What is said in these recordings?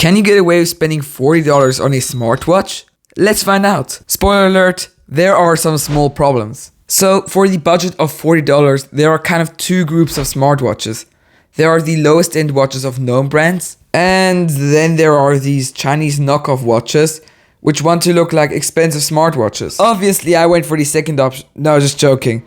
Can you get away with spending $40 on a smartwatch? Let's find out. Spoiler alert, there are some small problems. So for the budget of $40, there are kind of two groups of smartwatches. There are the lowest end watches of known brands, and then there are these Chinese knockoff watches which want to look like expensive smartwatches. Obviously I went for the second option. No, just joking.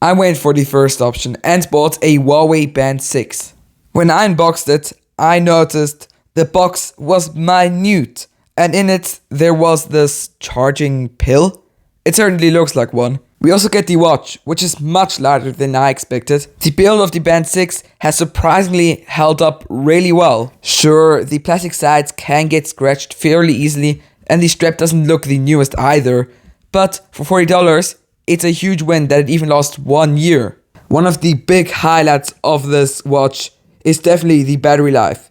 I went for the first option and bought a Huawei Band 6. When I unboxed it, I noticed the box was minute, and in it there was this charging pill. It certainly looks like one. We also get the watch, which is much lighter than I expected. The build of the Band 6 has surprisingly held up really well. Sure, the plastic sides can get scratched fairly easily, and the strap doesn't look the newest either, but for $40, it's a huge win that it even lasts 1 year. One of the big highlights of this watch is definitely the battery life,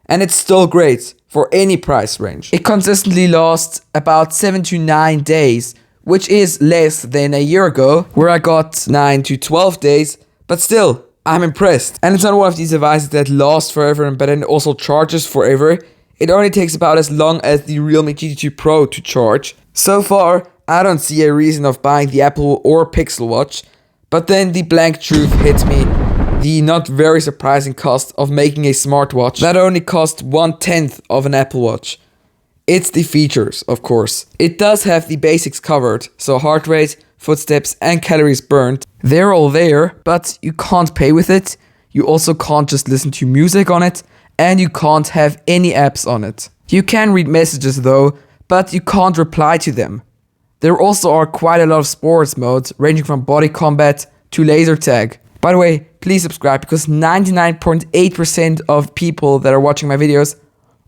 and it's still great for any price range. It consistently lasts about 7 to 9 days, which is less than a year ago, where I got 9 to 12 days, but still, I'm impressed. And it's not one of these devices that lasts forever but then also charges forever. It only takes about as long as the Realme GT2 Pro to charge. So far, I don't see a reason of buying the Apple or Pixel watch, but then the blank truth hits me. The not very surprising cost of making a smartwatch that only costs 1/10 of an Apple Watch. It's the features, of course. It does have the basics covered, so heart rate, footsteps and calories burned. They're all there, but you can't pay with it. You also can't just listen to music on it, and you can't have any apps on it. You can read messages though, but you can't reply to them. There also are quite a lot of sports modes, ranging from body combat to laser tag. By the way, please subscribe, because 99.8% of people that are watching my videos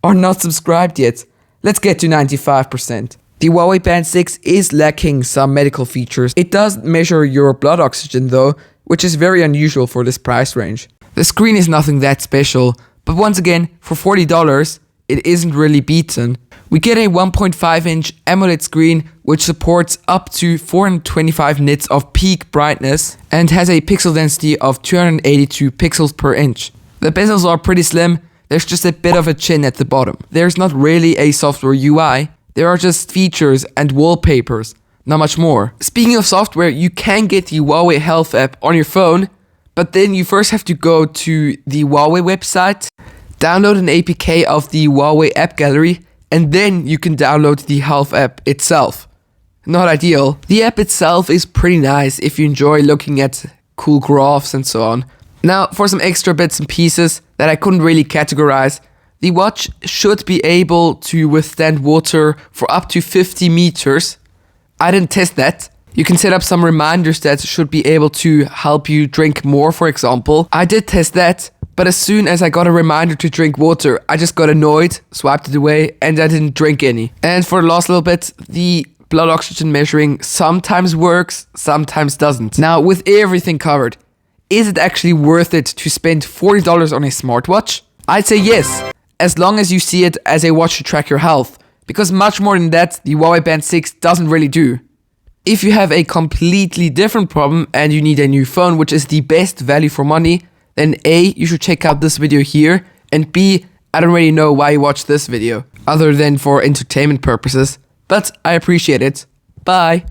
are not subscribed yet. Let's get to 95%. The Huawei Band 6 is lacking some medical features. It does measure your blood oxygen though, which is very unusual for this price range. The screen is nothing that special, but once again, for $40, it isn't really beaten. We get a 1.5-inch AMOLED screen which supports up to 425 nits of peak brightness and has a pixel density of 282 pixels per inch. The bezels are pretty slim. There's just a bit of a chin at the bottom. There's not really a software UI. There are just features and wallpapers, not much more. Speaking of software, you can get the Huawei Health app on your phone, but then you first have to go to the Huawei website, download an APK of the Huawei app gallery, and then you can download the Health app itself. Not ideal. The app itself is pretty nice if you enjoy looking at cool graphs and so on. Now, for some extra bits and pieces that I couldn't really categorize, the watch should be able to withstand water for up to 50 meters. I didn't test that. You can set up some reminders that should be able to help you drink more, for example. I did test that, but as soon as I got a reminder to drink water, I just got annoyed, swiped it away, and I didn't drink any. And for the last little bit, the blood oxygen measuring sometimes works, sometimes doesn't. Now, with everything covered, is it actually worth it to spend $40 on a smartwatch? I'd say yes, as long as you see it as a watch to track your health, because much more than that, the Huawei Band 6 doesn't really do. If you have a completely different problem and you need a new phone, which is the best value for money, then A, you should check out this video here, and B, I don't really know why you watched this video, other than for entertainment purposes, but I appreciate it. Bye!